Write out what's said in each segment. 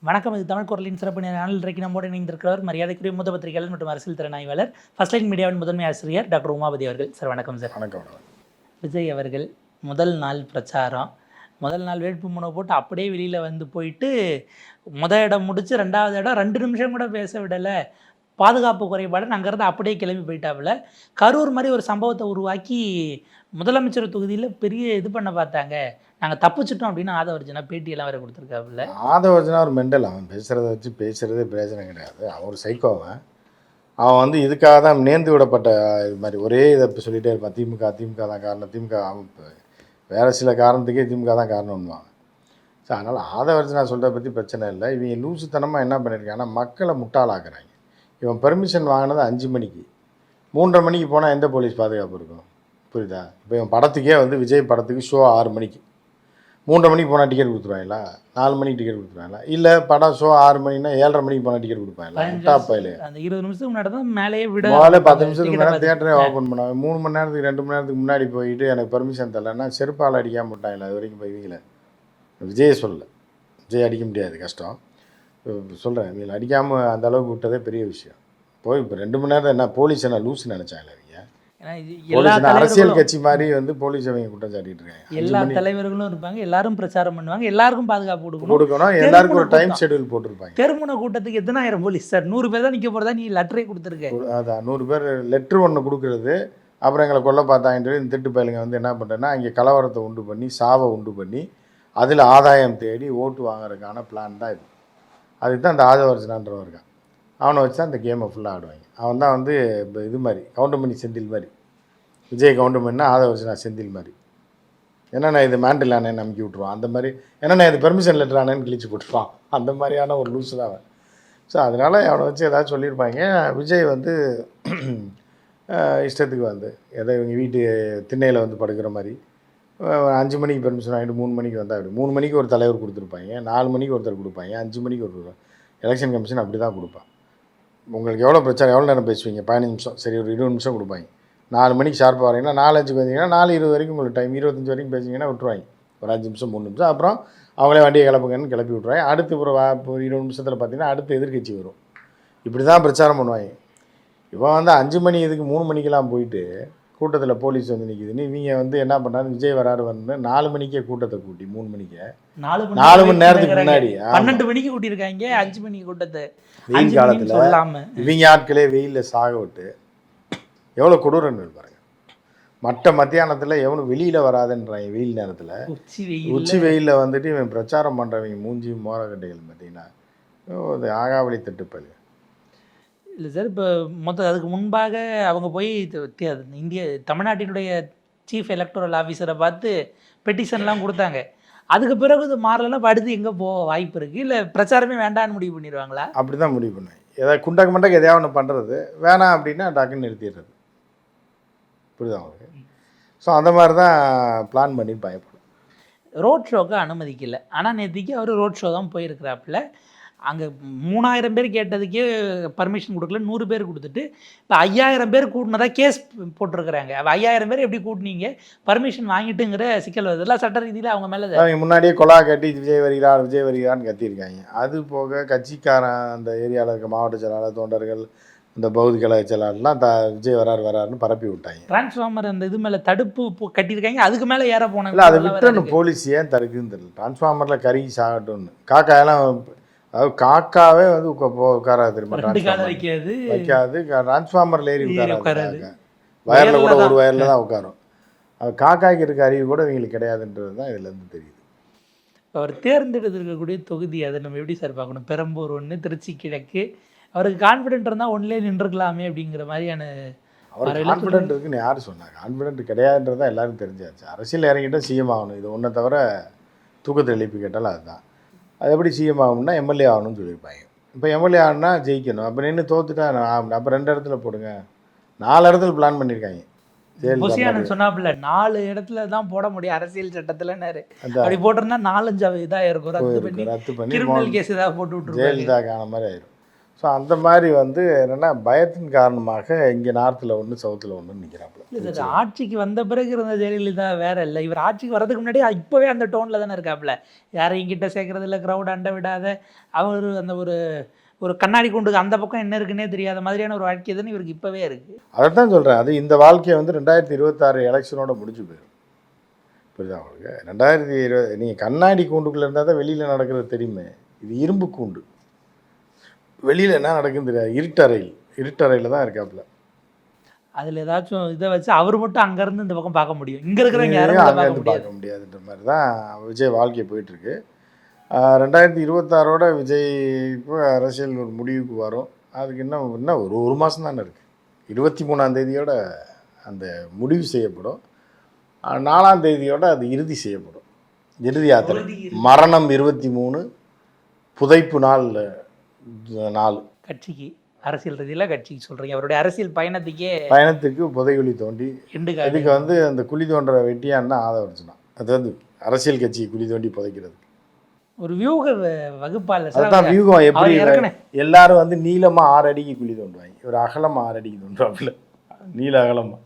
வணக்கம். இது தமிழ் குரலின் சிறப்பு நேரல். இன்றைக்கு நம்மோடு இணைந்திருக்கிறவர் மரியாதைக்குரிய மூத்த பத்திரிகையாளர் மற்றும் அரசியல் திறனாய்வாளர், ஃபர்ஸ்ட் லைன் மீடியாவின் முதன்மை ஆசிரியர் டாக்டர் உமாபதி அவர்கள். சார் வணக்கம் சார். வணக்கம். விஜய் அவர்கள் முதல் நாள் பிரச்சாரம், முதல் நாள் வேட்புமனு போட்டு அப்படியே வெளியில் வந்து போயிட்டு இடம் முடிச்சு 2வது இடம் 2 நிமிஷம் கூட பேச விடலை, பாதுகாப்பு குறைபாடுன்னு அங்கேருந்து அப்படியே கிளம்பி போயிட்டாப்புல. கரூர் மாதிரி ஒரு சம்பவத்தை உருவாக்கி முதலமைச்சர் தொகுதியில் பெரிய இது பண்ண பார்த்தாங்க, நாங்கள் தப்பிச்சிட்டோம் அப்படின்னு ஆதவர்ஜனா பேட்டியெல்லாம் வேறு கொடுத்துருக்காப்புல. ஆதவர்ஜனா ஒரு மெண்டல். அவன் பேசுகிறத வச்சு பேசுகிறதே பிரயோஜனம் கிடையாது. அவன் ஒரு சைக்கோவன். அவன் வந்து இதுக்காக தான் நேர்ந்து விடப்பட்ட இது மாதிரி ஒரே இதை இப்போ சொல்லிகிட்டே இருப்பான். திமுக தான் காரணம், திமுக வேறு சில காரணத்துக்கே திமுக தான் காரணம்னுவாங்க. ஸோ அதனால் ஆதவர்ஜனா சொல்கிறத பற்றி பிரச்சனை இல்லை. இவங்க லூசுத்தனமாக என்ன பண்ணியிருக்காங்கன்னா மக்களை முட்டாளாக்குறாங்க. இவன் பெர்மிஷன் வாங்கினது 5 மணிக்கு, 3:30 மணிக்கு போனால் எந்த போலீஸ் பாதுகாப்பு இருக்கும்? புரியுதா? இப்போ இவன் படத்துக்கே வந்து விஜய் படத்துக்கு ஷோ 6 மணிக்கு, 3:30 மணிக்கு போனால் டிக்கெட் கொடுத்துருவாங்களா? 4 மணிக்கு டிக்கெட் கொடுத்துருவாங்களா? இல்லை படம் ஷோ 6 மணினா 7:30 மணிக்கு போனால் டிக்கெட் கொடுப்பாங்களா? டாப்பாயில் அந்த 20 நிமிஷத்துக்கு முன்னாடி தான் மேலேயே விட 10 நிமிஷத்துக்கு முன்னாடி தேட்டரே ஓப்பன் பண்ணுவாங்க. 3 மணி நேரத்துக்கு 2 மணி நேரத்துக்கு முன்னாடி போயிட்டு எனக்கு பெர்மிஷன் தரலன்னா செருப்பால் அடிக்காமல் விட்டாங்களா? அது வரைக்கும் போய் இவங்கள விஜயை சொல்லலை, விஜய் அடிக்க முடியாது, கஷ்டம். சொல்கிறேன், இவங்களை அடிக்காமல் அந்த அளவுக்கு விட்டதே பெரிய விஷயம். போய் இப்போ 2 மணி நேரம் என்ன போலீஸ் என்ன லூஸ்ன்னு நினச்சாங்களே? அரசியல் கட்சி மாதிரி வந்து போலீஸ் அவங்க குற்றம் சாட்டிட்டு இருக்காங்க. எல்லா தலைவர்களும் இருப்பாங்க, எல்லாரும் பிரச்சாரம் பண்ணுவாங்க, எல்லாருக்கும் பாதுகாப்பு கொடுக்கணும், எல்லாருக்கும் ஒரு டைம் ஷெட்யூல் போட்டிருப்பாங்க. தெருமுனை கூட்டத்துக்கு எத்தனாயிரம் போலீஸ் சார்? 100 பேர் தான் நிற்க போகிறதா நீ லெட்டரே கொடுத்துருக்க. அதான் 100 பேர் லெட்ரு ஒன்று கொடுக்குறது. அப்புறம் எங்களை கொல்ல பார்த்தாங்கன்னு இந்த திட்டு பயலுங்க வந்து என்ன பண்ணுறேன்னா அங்கே கலவரத்தை உண்டு பண்ணி சாவை உண்டு பண்ணி அதில் ஆதாயம் தேடி ஓட்டு வாங்குறதுக்கான பிளான் தான் இது. அதுக்கு தான் அந்த ஆதவர்ஜனான்றவன் இருக்கான். அவனை வச்சு தான் இந்த கேமை ஃபுல்லாக ஆடுவாங்க. அவன் தான் வந்து இப்போ இது மாதிரி கவுண்டமணி செந்தில் மாதிரி, விஜய் கவுண்டமணினா ஆதவர்ஜனா செந்தில் மாதிரி. என்னென்ன இது மேண்டில் ஆனேன்னு நம்பி விட்ருவான். அந்த மாதிரி என்னென்ன இது பெர்மிஷன் லெட்டர் ஆனேன்னு கிழிச்சு போட்டுருவான். அந்த மாதிரியான ஒரு லூஸு தான் அவன். ஸோ அதனால் அவனை வச்சு ஏதாச்சும் சொல்லியிருப்பாங்க. விஜய் வந்து இஷ்டத்துக்கு வந்து எதை இவங்க வீட்டு திண்ணையில் வந்து படுக்கிற மாதிரி 5 மணிக்கு பெர்மிஷன் வாங்கிட்டு 3 மணிக்கு வந்தால் அப்படி 3 மணிக்கு ஒரு தலைவர் கொடுத்துருப்பாங்க, 4 மணிக்கு ஒருத்தர் கொடுப்பாங்க, 5 மணிக்கு ஒரு எலெக்ஷன் கமிஷன் அப்படி தான் கொடுப்பான். உங்களுக்கு எவ்வளோ பிரச்சனை, எவ்வளோ நேரம் பேசுவீங்க? 15 நிமிஷம், சரி ஒரு 20 நிமிஷம் கொடுப்பாங்க. 4 மணிக்கு ஷார்ப்பாக வரீங்கன்னா 4:05 வந்தீங்கன்னா 4:20 வரைக்கும் உங்களுக்கு டைம், 25 வரைக்கும் பேசிங்கன்னா விட்டுருவாங்க. ஒரு 5 நிமிஷம் 3 நிமிஷம், அப்புறம் அவங்களே வண்டியை கிளப்புங்கன்னு கிளப்பி விட்ருவாங்க. அடுத்து ஒரு 20 நிமிஷத்தில் பார்த்தீங்கன்னா அடுத்து எதிர்கட்சி வரும். இப்படி தான் பிரச்சாரம் பண்ணுவாங்க. இவன் வந்து 5 மணி இதுக்கு 3 மணிக்கெல்லாம் போயிட்டு கூட்டத்தில் போலீஸ் வந்து நிற்கிதுன்னு இவங்க வந்து என்ன பண்ணுறாங்க, விஜய் வராரு வந்து 4 மணிக்கே கூட்டத்தை கூட்டி 3 மணிக்கு 4 மணி நேரத்துக்கு முன்னாடி 12 மணிக்கு கூட்டியிருக்காங்க. 5 மணிக்கு கூட்டத்தை வெயில் காலத்தில் இவங்க ஆட்களே வெயிலில் சாக விட்டு எவ்வளோ கொடூரன்னு பாருங்க. மத்தியானத்தில் எவனும் வெளியில் வராதுன்றாங்க. வெயில் நேரத்தில் உச்சி வெயிலில் வந்துட்டு இவன் பிரச்சாரம் பண்ணுறவங்க மூஞ்சி மோரக்கட்டைகள் பார்த்தீங்கன்னா அது ஆகாவளி தட்டுப்பல் இல்லை சார். இப்போ அதுக்கு முன்பாக அவங்க போய் தமிழ்நாட்டினுடைய சீஃப் எலக்டோரல் ஆஃபீஸரை பார்த்து பெட்டிஷன்லாம் கொடுத்தாங்க. அதுக்கு பிறகு இது மாறலாம், அடுத்து எங்கே போக வாய்ப்பு இருக்குது? இல்லை பிரச்சாரமே வேண்டான்னு முடிவு பண்ணிடுவாங்களா? அப்படி தான் முடிவு பண்ணுவேன். ஏதாவது குண்டக்கு மண்டக்கு எதையாவது ஒன்று பண்ணுறது, வேணாம் அப்படின்னா டக்குன்னு நிறுத்திடுறது. புரியுதா அவங்களுக்கு? ஸோ அந்த மாதிரி தான் பிளான் பண்ணி பயப்படும். ரோட் ஷோக்கு அனுமதிக்கலை, ஆனால் நேற்றுக்கு அவர் ரோட் ஷோ தான் போயிருக்கிறாப்புல. அங்கே 3000 பேர் கேட்டதுக்கே பர்மிஷன் கொடுக்கல, 100 பேர் கொடுத்துட்டு இப்போ 5000 பேர் கூட்டினதாக கேஸ் போட்டிருக்கிறாங்க. 5000 பேர் எப்படி கூட்டினீங்க, பர்மிஷன் வாங்கிட்டுங்கிற சிக்கல் வருது. எல்லாம் சட்ட ரீதியில் அவங்க மேலே அவங்க முன்னாடியே கொலா கட்டி விஜய் வருகிறான்னு கத்தியிருக்காங்க. அது போக கட்சிக்காரன் அந்த ஏரியாவில் இருக்க மாவட்ட செயலாளர், தொண்டர்கள், இந்த பௌத்த கழக செயலாளர்லாம் விஜய் வராருன்னு பரப்பி விட்டாங்க. டிரான்ஸ்ஃபார்மர் அந்த இது மேலே தடுப்பு கட்டியிருக்காங்க, அதுக்கு மேலே ஏற போனாங்க. இல்லை அதை விட்டு போலீஸ் ஏன் தடுக்குதுன்னு தெரியல. டிரான்ஸ்ஃபார்மரில் கருகி சாகட்டும்னு காக்காயெல்லாம், அதாவது காக்காவே வந்து உட்காராது தெரியுமா? வைக்காது, டிரான்ஸ்ஃபார்மரில் ஏறி உட்காராது, வயரில் கூட ஒரு வயரில் தான் உட்காரும். அது காக்காய்க்கு இருக்க அறிவு கூட இவங்களுக்கு கிடையாதுன்றது தான் இதுலேருந்து தெரியுது. அவர் தேர்ந்தெடுத்திருக்கக்கூடிய தொகுதி அதை நம்ம எப்படி சார் பார்க்கணும்? பெரம்பூர் 1, திருச்சி கிழக்கு. அவருக்கு கான்ஃபிடென்ட் இருந்தால் ஒன்லேயே நின்றுக்கலாமே அப்படிங்கிற மாதிரியான. அவர் கான்ஃபிடென்ட் இருக்குன்னு யார் சொன்னாங்க? கான்ஃபிடென்ட் கிடையாதுன்றது தான் எல்லாரும் தெரிஞ்சாச்சு. அரசியல் இறங்கிட்டால் சிஎம் ஆகணும், இது ஒன்றை தவிர தூக்கத்தை எழுப்பி கேட்டாலும் அதுதான். அது எப்படி சிஎம் ஆகணும்னா எம்எல்ஏ ஆகணும்னு சொல்லியிருப்பாங்க. இப்போ எம்எல்ஏ ஆகணும்னா ஜெயிக்கணும், அப்போ நின்று தோத்துட்டா அப்போ 2 இடத்துல போடுங்க. 4 இடத்துல பிளான் பண்ணியிருக்காங்க. சொன்னாப்புல 4 இடத்துல தான் போட முடியும் அரசியல் சட்டத்தில். அப்படி போட்டிருந்தா 4-5 இதாக இருக்கும், ரத்து பண்ணி கேஸ் ஏதாவது போட்டு விட்டுருவாங்க. ஜெயலலிதாக்கான மாதிரி ஆயிரும். ஸோ அந்த மாதிரி வந்து என்னென்னா பயத்தின் காரணமாக இங்கே நார்த்தில் ஒன்று சவுத்தில் ஒன்று நிற்கிறாப்புல. இல்லை சார், ஆட்சிக்கு வந்த பிறகு இருந்த ஜெயலலிதா வேற இல்லை. இவர் ஆட்சிக்கு வரதுக்கு முன்னாடி இப்போவே அந்த டோனில் தானே இருக்காப்புல. யாரையும் கிட்ட சேர்க்கறது இல்லை, க்ரௌட் அண்ட விடாத, அவர் அந்த ஒரு கண்ணாடி கூண்டுக்கு அந்த பக்கம் என்ன இருக்குன்னே தெரியாத மாதிரியான ஒரு வாழ்க்கை தானே இவருக்கு இப்போவே இருக்குது. அதை தான் சொல்கிறேன். அது இந்த வாழ்க்கையை வந்து 2026 எலெக்ஷனோட முடிஞ்சு போயிடும். புரியுதா உங்களுக்கு? 2020 நீங்கள் கண்ணாடி கூண்டுக்குள்ளே இருந்தால் தான் வெளியில் நடக்கிறது தெரியுமே. இது இரும்பு கூண்டு, வெளியில் என்ன நடக்குன்னு தெரியாது. இருட்டறையில் தான் இருக்காப்புல. அதில் ஏதாச்சும் இதை வச்சு அவர் மட்டும் அங்கேருந்து இந்த பக்கம் பார்க்க முடியும், இங்கே இருக்கிறவங்க யாரும் அங்கேருந்து பார்க்க முடியாதுன்ற மாதிரி தான் விஜய் வாழ்க்கை போயிட்டுருக்கு. 2026 விஜய் இப்போ அரசியல் ஒரு முடிவுக்கு வரும். அதுக்கு இன்னும் ஒரு மாதம் தானே இருக்குது. 23ஆம் தேதியோட அந்த முடிவு செய்யப்படும். 4ஆம் தேதியோட அது இறுதி செய்யப்படும். இறுதி யாத்திரை. மரணம் 23, புதைப்பு நாள் 4. கட்சிக்கு அரசியல் ரீதியில் கட்சிக்கு சொல்கிறீங்க, அவருடைய அரசியல் பயணத்துக்கு புதைகுழி தோண்டி இதுக்கு வந்து அந்த குழி தோன்ற வெட்டியான்னு ஆதரவு. அதாவது அரசியல் கட்சியை குழி தோண்டி புதைக்கிறது ஒரு வியூக வகுப்பாளர். அதுதான் வியூகம். எப்படி எல்லாரும் வந்து நீளமாக 6 அடிக்கு குழி தோண்டுவாங்க, இவர் அகலமாக 6 அடிக்கு தோன்றுவாப்புல, நீள அகலமாக.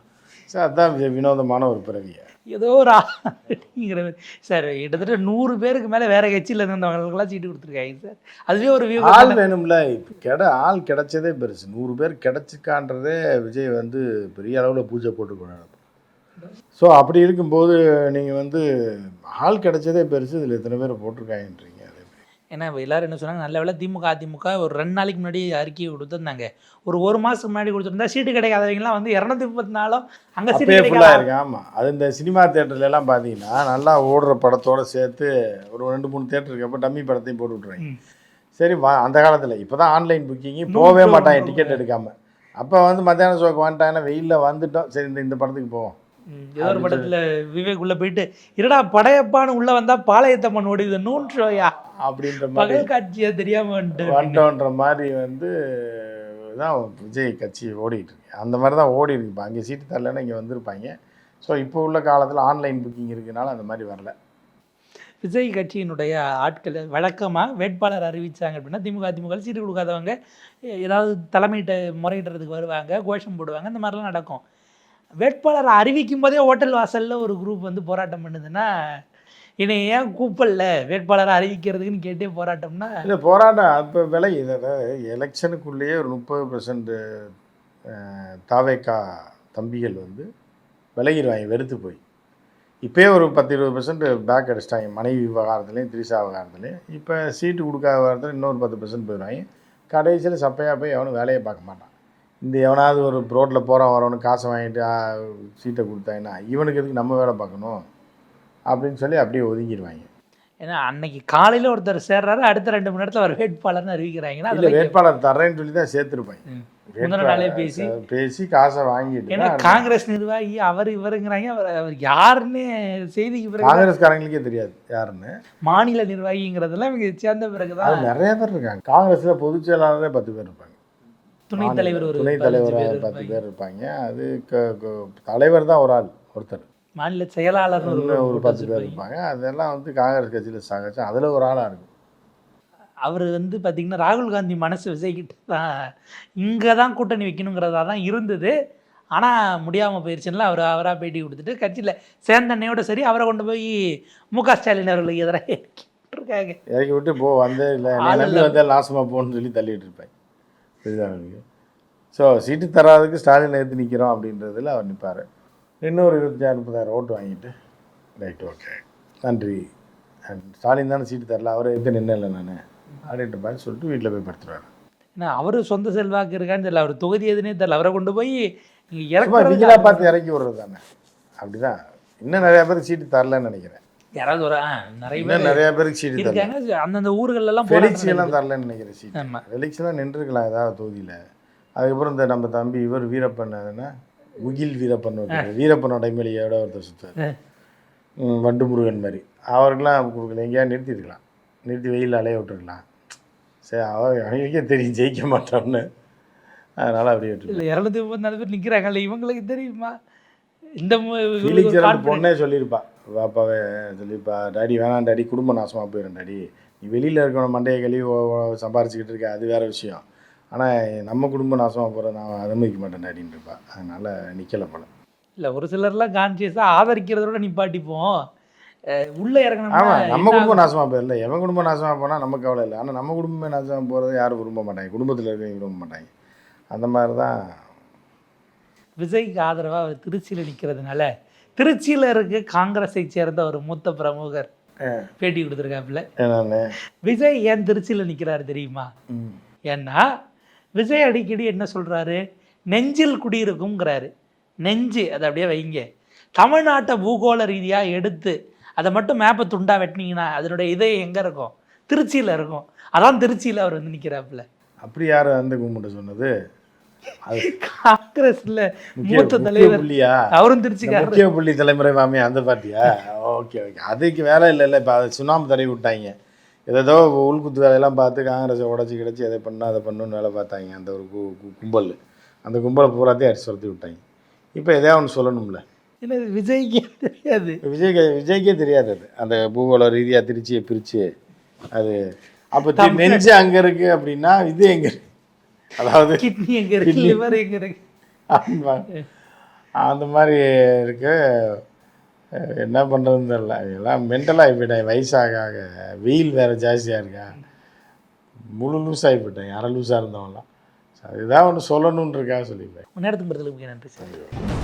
சார் அதுதான் வினோதமான ஒரு பிறவியை. ஏதோ ஒரு ஆடிங்கிற சார், கிட்டத்தட்ட 100 பேருக்கு மேலே வேற கட்சியில் இருந்தவங்களுக்கெல்லாம் சீட்டு கொடுத்துருக்காங்க சார். அதுவே ஒரு வியூ. ஆள் வேணும்ல. இப்போ ஆள் கிடைச்சதே பெருசு. 100 பேர் கிடைச்சிக்கான்றதே விஜய் வந்து பெரிய அளவில் பூஜை போட்டுக்கொண்டாரு. ஸோ அப்படி இருக்கும்போது நீங்கள் வந்து ஆள் கிடைச்சதே பெருசு, இதில் எத்தனை பேர் போட்டிருக்காங்கன்றீங்க. ஏன்னா எல்லோரும் என்ன சொன்னாங்க, நல்ல வேலை திமுக அதிமுக ஒரு 2 நாளைக்கு முன்னாடி அறிக்கை கொடுத்துருந்தாங்க. ஒரு மாதத்துக்கு முன்னாடி கொடுத்துருந்தா சீட்டு கிடைக்காதவங்கலாம் வந்து 234 அங்கே சீட்டு ஃபுல்லாக இருக்கு. ஆமாம், அது இந்த சினிமா தேட்டர்லாம் பார்த்தீங்கன்னா நல்லா ஓடுற படத்தோடு சேர்த்து ஒரு 2-3 தேட்டர் இருக்கப்போ டம்மி படத்தையும் போட்டு விட்ருவாங்க. சரி, அந்த காலத்தில் இப்போ தான் ஆன்லைன் புக்கிங்கு போகவே மாட்டாங்க டிக்கெட் எடுக்காமல். அப்போ வந்து மத்தியானம் ஷோக்கு வந்துட்டாங்கன்னா வெயிலில் வந்துட்டோம், சரி இந்த படத்துக்கு போவோம். ஏதோ ஒரு படத்தில் விவேக் உள்ளே போயிட்டு இருடா படையப்பான்னு உள்ளே வந்தால் பாளையத்தம்மன் ஓடிது நூன்ஷோயா அப்படின்ற பகல் காட்சியை தெரியாமல் வந்துட்டோன்ற மாதிரி வந்து தான் விஜய் கட்சி ஓடிட்டு இருக்கு. அந்த மாதிரி தான் ஓடி இருக்கு. இப்போ அங்கே சீட்டு தரலன்னா இங்கே வந்திருப்பாங்க. ஸோ இப்போ உள்ள காலத்தில் ஆன்லைன் புக்கிங் இருக்குனால அந்த மாதிரி வரல. விஜய் கட்சியினுடைய ஆட்கள் வழக்கமாக வேட்பாளர் அறிவித்தாங்க அப்படின்னா திமுக அதிமுக சீட்டு கொடுக்காதவங்க ஏதாவது தலைமையிட்ட முறையிடுறதுக்கு வருவாங்க, கோஷம் போடுவாங்க, இந்த மாதிரிலாம் நடக்கும். வேட்பாளர் அறிவிக்கும் போதே ஹோட்டல் வாசலில் ஒரு குரூப் வந்து போராட்டம் பண்ணுதுன்னா, என்னை ஏன் கூப்பல்ல வேட்பாளரை அறிவிக்கிறதுக்குன்னு கேட்டே போராட்டம்னா இல்லை போராட்டம் இப்போ விலை. எலெக்ஷனுக்குள்ளேயே ஒரு 30% தாவேக்கா தம்பிகள் வந்து விலகிடுவாங்க வெறுத்து போய். இப்போயே ஒரு 10-20% பேக் அடிச்சிட்டாங்க. மனைவி விவகாரத்துலேயும் திரிசா விவகாரத்துலேயும். இப்போ சீட்டு கொடுக்காத விவகாரத்தில் இன்னொரு 10% போயிடுவாங்க. கடைசியில் சப்பையாக போய் எவனும் வேலையை பார்க்க மாட்டான். இந்த எவனாவது ஒரு ரோட்டில் போகிறான் வரவனு காசை வாங்கிட்டு சீட்டை கொடுத்தாங்கன்னா இவனுக்கு எதுக்கு நம்ம வேலை பார்க்கணும் அப்படின்னு சொல்லி அப்படியே ஒதுங்கிடுவாங்க. ஏன்னா அன்னைக்கு காலையில் ஒருத்தர் சேர்றாரு, அடுத்த 2 மணி நேரத்தில் அவர் வேட்பாளர்னு அறிவிக்கிறாங்கன்னா அதில் வேட்பாளர் தர்றேன்னு சொல்லி தான் சேர்த்துருப்பாங்க. முந்தின நாளே பேசி காசை வாங்கிட்டு. ஏன்னா காங்கிரஸ் நிர்வாகி அவர் இவருங்கிறாங்க. அவர் யாருன்னு செய்திக்கு காங்கிரஸ்காரங்களுக்கே தெரியாது யாருன்னு. மாநில நிர்வாகிங்கிறதெல்லாம் இவங்க சேர்ந்த பிறகுதான் நிறைய பேர் இருக்காங்க. காங்கிரஸில் பொதுச் செயலாளரே 10 பேர் இருப்பாங்க. துணைத் தலைவர் 10 பேர் இருப்பாங்க. அது தலைவர் தான் ஒருத்தர். மாநில செயலாளர் ஒரு 10 பேர் இருப்பாங்க. அதெல்லாம் வந்து காங்கிரஸ் கட்சியில் சாகச்சு அதில் ஒரு ஆளாக இருக்கும். அவர் வந்து பார்த்திங்கன்னா ராகுல் காந்தி மனசு விஜய்கிட்ட தான் இங்கே தான் கூட்டணி வைக்கணுங்கிறதா தான் இருந்தது. ஆனால் முடியாமல் போயிடுச்சுன்னா அவராக பேட்டி கொடுத்துட்டு கட்சியில் சேர்ந்தன்னையோட சரி அவரை கொண்டு போய் மு.க. ஸ்டாலின் அவர்களுக்கு எதிராக இருக்காங்க. இறக்கி விட்டு வந்தே இல்லை வந்து நாசமாக போகணும்னு சொல்லி தள்ளிட்டு இருப்பாங்க. இதுதான் எனக்கு. ஸோ சீட்டு தராதுக்கு ஸ்டாலின் எடுத்து நிற்கிறோம் அப்படின்றதில் அவர் நிற்பார். இன்னொரு 25,000-30,000 ஓட்டு வாங்கிட்டு ரைட் ஓகே நன்றி ஸ்டாலின் தானே சீட்டு தரல, அவர் எதுக்கு நின்று இல்லை நான் அப்படின்ற மாதிரி சொல்லிட்டு வீட்டில் போய் படுத்துருவார். ஏன்னா அவர் சொந்த செல்வாக்கு இருக்கான்னு தெரியல, அவர் தொகுதி எதுனே தெரியல, அவரை கொண்டு போய் நீங்களா பார்த்து இறக்கி விடுறது தானே. அப்படிதான் இன்னும் நிறையா பேருக்கு சீட்டு தரலன்னு நினைக்கிறேன். யாராவது ஒரு நிறைய பேருக்கு சீட்டு இருக்காங்க அந்தந்த ஊர்களெல்லாம் ஃபெலிக்ஸ்லாம் தரலன்னு நினைக்கிறேன். சீட்டு ஃபெலிக்ஸ்லாம் நின்றுருக்கலாம் ஏதாவது தொகுதியில். அதுக்கப்புறம் இந்த நம்ம தம்பி இவர் வீரப்பன் முகில் வீரப்பனோட மேலேயோட ஒருத்தர் சுற்றார் வண்டு முருகன் மாதிரி அவருக்கெல்லாம் கொடுக்கல. எங்கேயா நிறுத்திருக்கலாம், நிறுத்தி வெயில் அலைய விட்டுருக்கலாம். சரி அவங்களுக்கே தெரியும் ஜெயிக்க மாட்டோம்னு, அதனால் அப்படியே விட்டு 234 பேர் நிற்கிறாங்கல்ல இவங்களுக்கு தெரியுமா? இந்த பொண்ணே சொல்லியிருப்பா, பாப்பாவே சொல்லியிருப்பா, டாடி வேணாம் டாடி குடும்பம் நாசமாக போயிடும் டாடி, நீ வெளியில் இருக்கணும் மண்டையை கழுவி சம்பாரிச்சிக்கிட்டு இருக்க அது வேறு விஷயம், ஆனால் நம்ம குடும்பம் நாசமாக போகிறத நான் அனுமதிக்க மாட்டேன் அப்படின்னு இருப்பா. அதனால் நிற்கலை போல. இல்லை ஒரு சிலர்லாம் கான்சியஸாக ஆதரிக்கிறதோட நிப்பாட்டிப்போம். உள்ளே இறங்கணும்னா ஆமாம், நம்ம என்ன குடும்பம் ஆகும்? நாசமாக போயிடல, எவன் குடும்பம் நாசமாக போனால் நமக்கு கவலை இல்லை. ஆனால் நம்ம குடும்பமே நாசமாக போகிறத யாரும் விரும்ப மாட்டாங்க, குடும்பத்தில் இருக்கவங்க விரும்ப மாட்டாங்க. அந்த மாதிரி தான். விஜய்க்கு ஆதரவாக அவர் திருச்சியில் நிற்கிறதுனால திருச்சியில் இருக்க காங்கிரஸை சேர்ந்த ஒரு மூத்த பிரமுகர் பேட்டி கொடுத்துருக்காப்புல. என்னன்னு விஜய் ஏன் திருச்சியில் நிற்கிறாரு தெரியுமா? ஏன்னா விஜய் அடிக்கடி என்ன சொல்கிறாரு, நெஞ்சில் குடியிருக்குங்கிறாரு. நெஞ்சு அதை அப்படியே வைங்க, தமிழ்நாட்டை பூகோள ரீதியாக எடுத்து அதை மட்டும் மேப்பை துண்டா வெட்டினீங்கன்னா அதனுடைய இதயம் எங்கே இருக்கும்? திருச்சியில் இருக்கும். அதான் திருச்சியில் அவர் வந்து நிற்கிறாப்புல. அப்படி யார் அந்த கும்பிட்டு சொன்னது? அது காங்கிரஸ்ல மூத்த முக்கிய தலைவர் புள்ளியா? அவரும் திருச்சிக்காரர். முக்கிய புள்ளி தலைமுறை மாமி அந்த பார்ட்டியா? ஓகே ஓகே, அதுக்கு வேலை இல்லை. இப்போ அதை சுண்ணாம்பு தடவி விட்டாங்க. ஏதோ உள்குத்து வேலையெல்லாம் பார்த்து காங்கிரஸை உடச்சி கிடச்சி எதை பண்ணால் அதை பண்ணணும்னு வேலை பார்த்தாங்க. அந்த ஒரு கும்பல், அந்த கும்பலை பூராத்தையும் அடிச்சு துரத்தி விட்டாங்க. இப்போ எதையா ஒன்று சொல்லணும்ல. இல்லை விஜய்க்கே தெரியாது. விஜய்க்கே தெரியாது அது. அந்த பூகோள ரீதியாக திருச்சியை பிரித்து அது அப்போ நெஞ்சு அங்கே இருக்குது அப்படின்னா இது எங்கே இருக்கு? அதாவது கிட்னி எங்கே இருக்கு, லிவர் எங்கே இருக்கு, அந்த மாதிரி இருக்கு. என்ன பண்ணுறதுன்னு தெரில. எல்லாம் மென்டலாக போயிட்டாங்க. வயசாக ஆக வெயில் வேறு ஜாஸ்தியாக இருக்கா, முழு லூஸ் ஆகி போயிட்டாங்க. அரை லூஸாக இருந்தவங்களாம். அதுதான் ஒன்று சொல்லணுன்றக்காக சொல்லிப்பேன். நேரத்துக்கு நன்றி சார்.